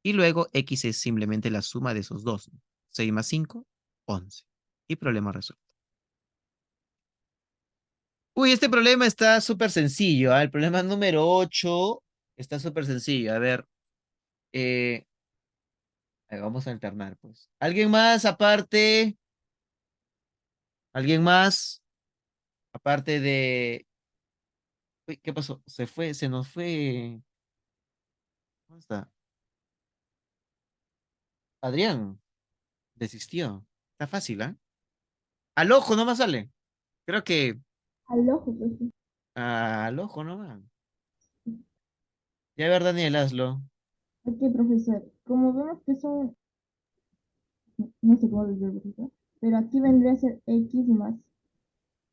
Speaker 1: Y luego x es simplemente la suma de esos dos, ¿no? 6 más 5, 11. Y problema resuelto. Uy, este problema está súper sencillo, ¿ah? El problema número 8 está súper sencillo. Eh, a ver, vamos a alternar, pues. ¿Alguien más aparte? ¿Alguien más? Aparte de... Uy, ¿qué pasó? Se fue, se nos fue. ¿Dónde está? Adrián, desistió. Está fácil, ¿ah? Al ojo nomás sale. Creo que
Speaker 2: Al ojo, pues sí.
Speaker 1: al ojo nomás. Ya, a ver, Daniel, hazlo.
Speaker 2: Ok, profesor. Como vemos que son, no sé cómo decirlo, profesor, pero aquí vendría a ser X más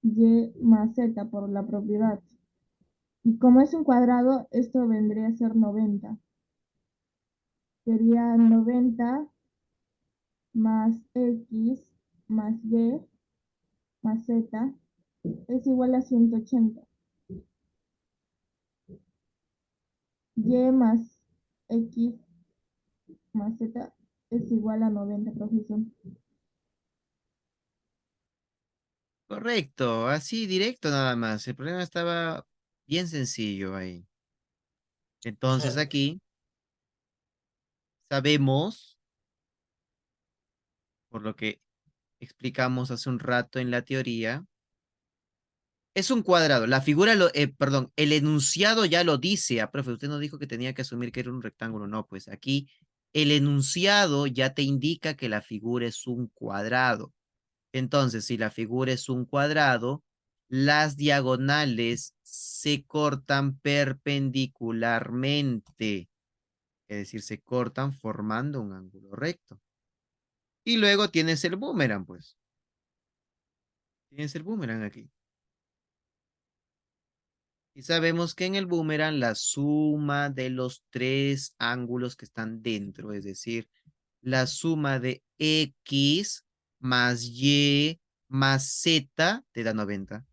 Speaker 2: Y más Z por la propiedad. Y como es un cuadrado, esto vendría a ser 90. Sería 90 más X más Y más Z es igual a 180. Y más X más Z es igual a 90, profesor.
Speaker 1: Correcto, así directo nada más. El problema estaba bien sencillo ahí. Entonces aquí sabemos, por lo que explicamos hace un rato en la teoría, es un cuadrado. La figura, perdón, el enunciado ya lo dice. Ah, profe, usted no dijo que tenía que asumir que era un rectángulo. No, pues aquí el enunciado ya te indica que la figura es un cuadrado. Entonces, si la figura es un cuadrado, las diagonales se cortan perpendicularmente. Es decir, se cortan formando un ángulo recto. Y luego tienes el boomerang, pues. Tienes el boomerang aquí. Y sabemos que en el boomerang la suma de los tres ángulos que están dentro, es decir, la suma de X más Y más Z te da 90.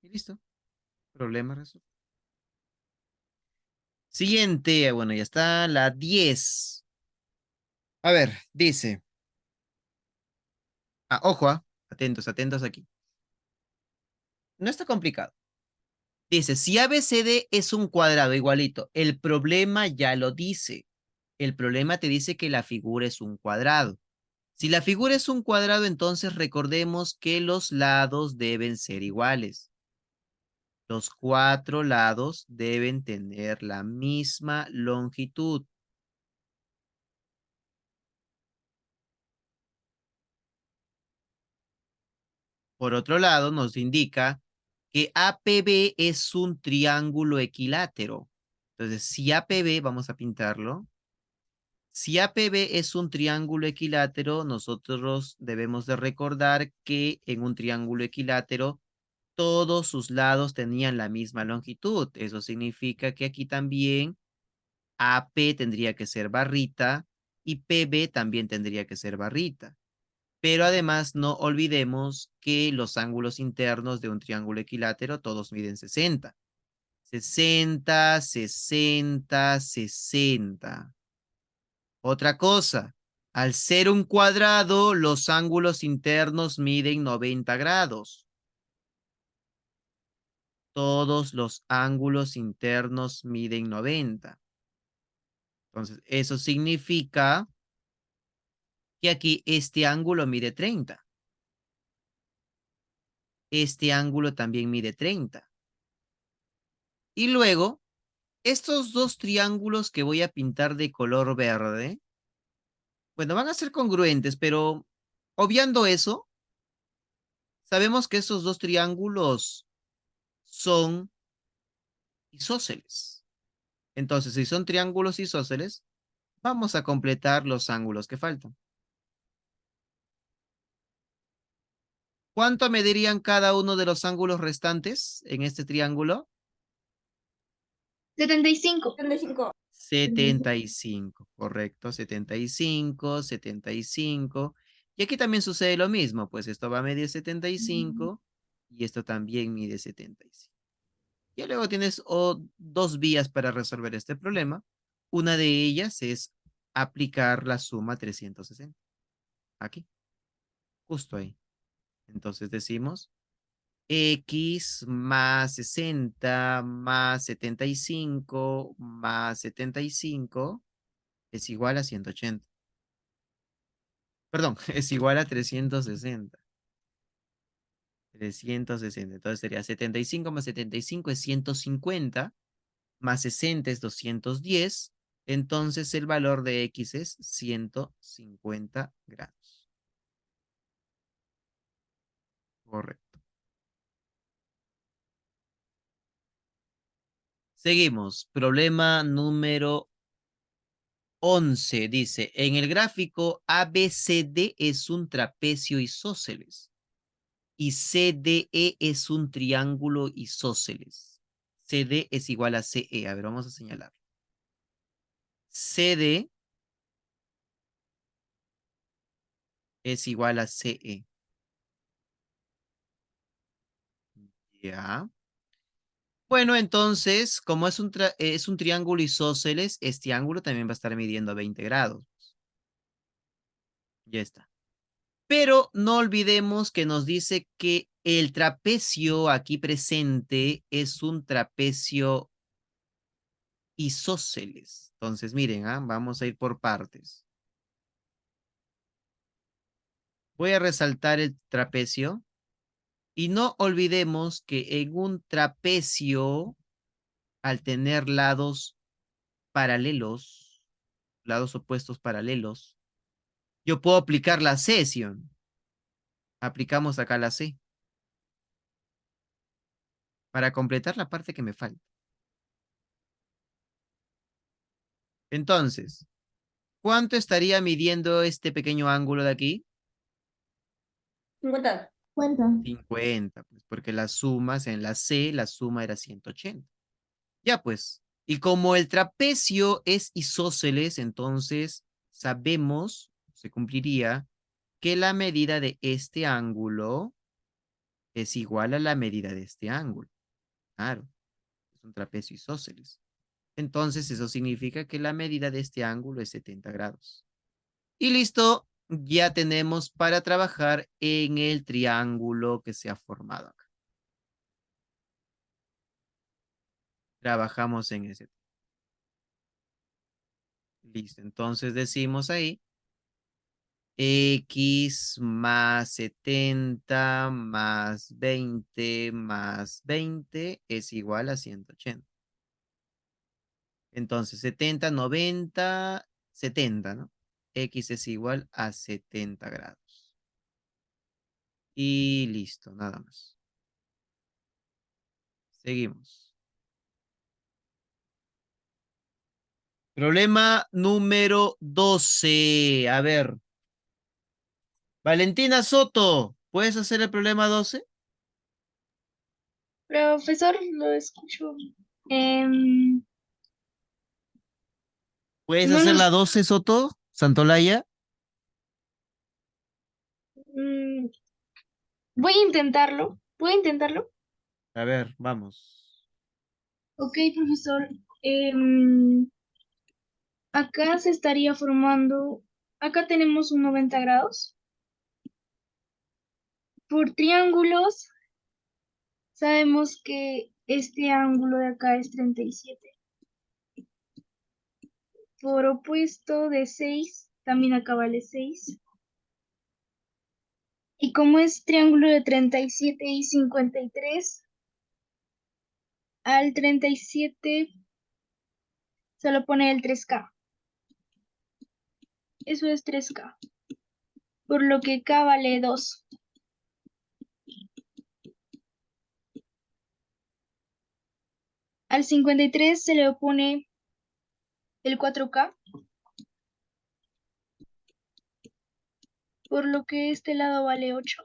Speaker 1: Y listo. Problema resuelto. Siguiente, bueno, ya está la 10. A ver, dice. Ah, ojo, atentos, atentos aquí. No está complicado. Dice, si ABCD es un cuadrado igualito, el problema ya lo dice. El problema te dice que la figura es un cuadrado. Si la figura es un cuadrado, entonces recordemos que los lados deben ser iguales. Los cuatro lados deben tener la misma longitud. Por otro lado, nos indica que APB es un triángulo equilátero. Entonces, si APB, vamos a pintarlo. Si APB es un triángulo equilátero, nosotros debemos de recordar que en un triángulo equilátero todos sus lados tenían la misma longitud. Eso significa que aquí también AP tendría que ser barrita y PB también tendría que ser barrita. Pero además no olvidemos que los ángulos internos de un triángulo equilátero todos miden 60. 60, 60, 60. Otra cosa, al ser un cuadrado, los ángulos internos miden 90 grados. Todos los ángulos internos miden 90. Entonces, eso significa que aquí este ángulo mide 30. Este ángulo también mide 30. Y luego, estos dos triángulos que voy a pintar de color verde, bueno, van a ser congruentes, pero obviando eso, sabemos que estos dos triángulos son isósceles. Entonces, si son triángulos isósceles, vamos a completar los ángulos que faltan. ¿Cuánto medirían cada uno de los ángulos restantes en este triángulo?
Speaker 4: 75.
Speaker 5: 75.
Speaker 1: 75, correcto, 75, 75. Y aquí también sucede lo mismo, pues esto va a medir 75 y esto también mide 75. Y luego tienes dos vías para resolver este problema. Una de ellas es aplicar la suma 360. Aquí, justo ahí. Entonces decimos X más 60 más 75 más 75 es igual a 180. Perdón, es igual a 360. 360. Entonces sería 75 más 75 es 150, más 60 es 210. Entonces el valor de X es 150 grados. Correcto. Seguimos. Problema número 11. Dice, en el gráfico ABCD es un trapecio isósceles y CDE es un triángulo isósceles. CD es igual a CE. A ver, vamos a señalar. CD es igual a CE. Ya. Bueno, entonces, como es es un triángulo isósceles, este ángulo también va a estar midiendo 20 grados. Ya está. Pero no olvidemos que nos dice que el trapecio aquí presente es un trapecio isósceles. Entonces, miren, vamos a ir por partes. Voy a resaltar el trapecio y no olvidemos que en un trapecio, al tener lados paralelos, lados opuestos paralelos, yo puedo aplicar la cesión. Aplicamos acá la C para completar la parte que me falta. Entonces, ¿cuánto estaría midiendo este pequeño ángulo de aquí?
Speaker 5: 50.
Speaker 2: Cuenta.
Speaker 1: 50, pues, porque las sumas en la C, la suma era 180. Ya pues, y como el trapecio es isósceles, entonces sabemos, se cumpliría, que la medida de este ángulo es igual a la medida de este ángulo. Claro, es un trapecio isósceles. Entonces eso significa que la medida de este ángulo es 70 grados. Y listo, ya tenemos para trabajar en el triángulo que se ha formado acá. Trabajamos en ese. Listo, entonces decimos ahí X más 70 más 20 más 20 es igual a 180. Entonces 70, 90, 70, ¿no? X es igual a 70 grados. Y listo, nada más. Seguimos. Problema número 12. A ver. Valentina Soto, ¿puedes hacer el problema 12?
Speaker 4: Profesor, lo escucho. Em,
Speaker 1: ¿Puedes
Speaker 4: no
Speaker 1: hacer la
Speaker 4: los...
Speaker 1: 12, Soto? Santolaya.
Speaker 4: mm, voy a intentarlo. ¿Voy a intentarlo?
Speaker 1: A ver, vamos.
Speaker 4: Ok, profesor. Em, acá se estaría formando... Acá tenemos un 90 grados. Por triángulos, sabemos que este ángulo de acá es 37. Por opuesto de 6, también acá vale 6. Y como es triángulo de 37 y 53, al 37 se lo pone el 3K. Eso es 3K. Por lo que K vale 2. Al 53 se le opone el 4K. Por lo que este lado vale 8.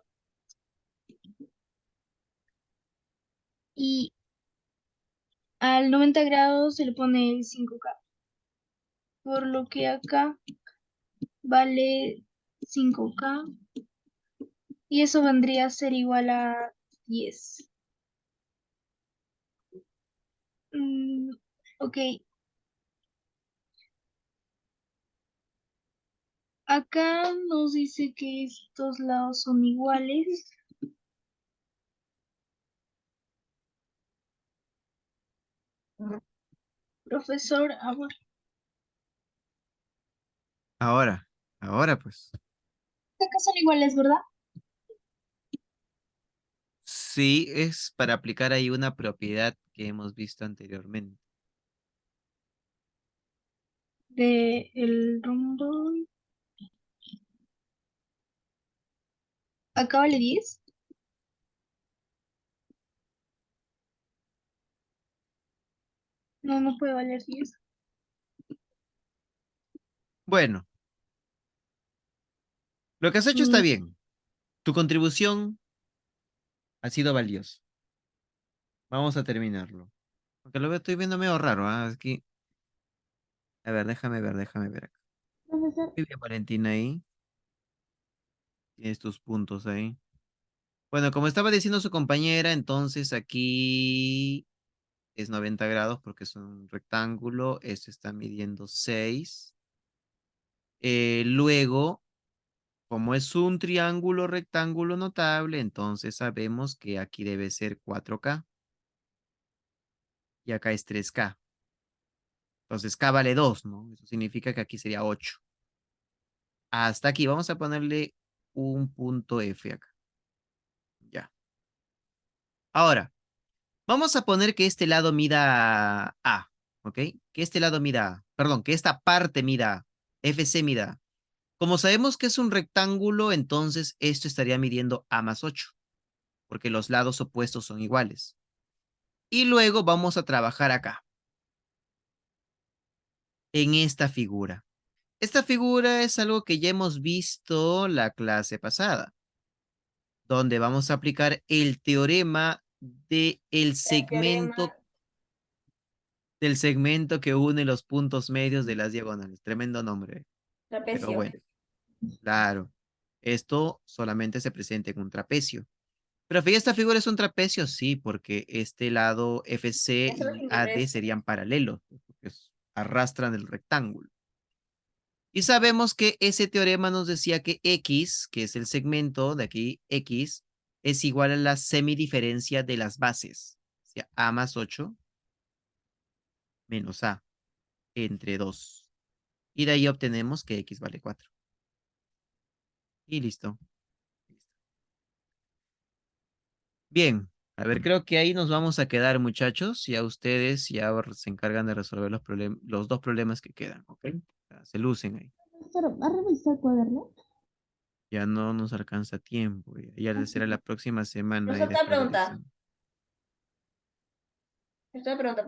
Speaker 4: y al 90 grados se le pone 5K, por lo que acá vale 5K y eso vendría a ser igual a 10. Ok, acá nos dice que estos lados son iguales. Profesor, ahora
Speaker 1: Ahora pues.
Speaker 4: acá son iguales, ¿verdad?
Speaker 1: Sí, es para aplicar ahí una propiedad que hemos visto anteriormente.
Speaker 4: De el rumbo. Acá vale 10. No, no puede valer 10.
Speaker 1: Bueno, lo que has hecho está
Speaker 4: Mm,
Speaker 1: bien. Tu contribución ha sido valiosa. Vamos a terminarlo. Aunque estoy viendo medio raro, ¿ah? Aquí. A ver, déjame ver acá.
Speaker 2: Profesor,
Speaker 1: Muy bien, Valentina, ahí. Tienes tus puntos ahí. Bueno, como estaba diciendo su compañera, entonces aquí es 90 grados porque es un rectángulo. Esto está midiendo 6. Luego, como es un triángulo rectángulo notable, entonces sabemos que aquí debe ser 4K y acá es 3K. Entonces K vale 2, ¿no? Eso significa que aquí sería 8. Hasta aquí, vamos a ponerle un punto F acá. Ya. Ahora, vamos a poner que este lado mida A, ¿ok? Que este lado mida A. Perdón, que esta parte mida A. FC mida A. Como sabemos que es un rectángulo, entonces esto estaría midiendo A más 8, porque los lados opuestos son iguales. Y luego vamos a trabajar acá, en esta figura. Esta figura es algo que ya hemos visto la clase pasada, donde vamos a aplicar el teorema
Speaker 5: El teorema
Speaker 1: del segmento que une los puntos medios de las diagonales. Tremendo nombre, pero
Speaker 5: trapecio.
Speaker 1: bueno, claro. Esto solamente se presenta en un trapecio. Pero ¿y esta figura es un trapecio? Sí, porque este lado FC
Speaker 5: Eso es lo que
Speaker 1: y AD
Speaker 5: interesa.
Speaker 1: serían paralelos, porque arrastran el rectángulo. Y sabemos que ese teorema nos decía que X, que es el segmento de aquí, X, es igual a la semidiferencia de las bases. O sea, A más 8 menos A entre 2. Y de ahí obtenemos que X vale 4. Y listo. Bien, a ver, creo que ahí nos vamos a quedar, muchachos. Ya ustedes ya se encargan de resolver los dos problemas que quedan, ¿ok? Se lucen ahí.
Speaker 2: profesor, ¿va a revisar cuaderno?
Speaker 1: Ya no nos alcanza tiempo. Ya será la próxima semana
Speaker 5: Pero
Speaker 1: y
Speaker 5: esta
Speaker 1: después
Speaker 5: pregunta,
Speaker 1: revisamos.
Speaker 5: esta pregunta,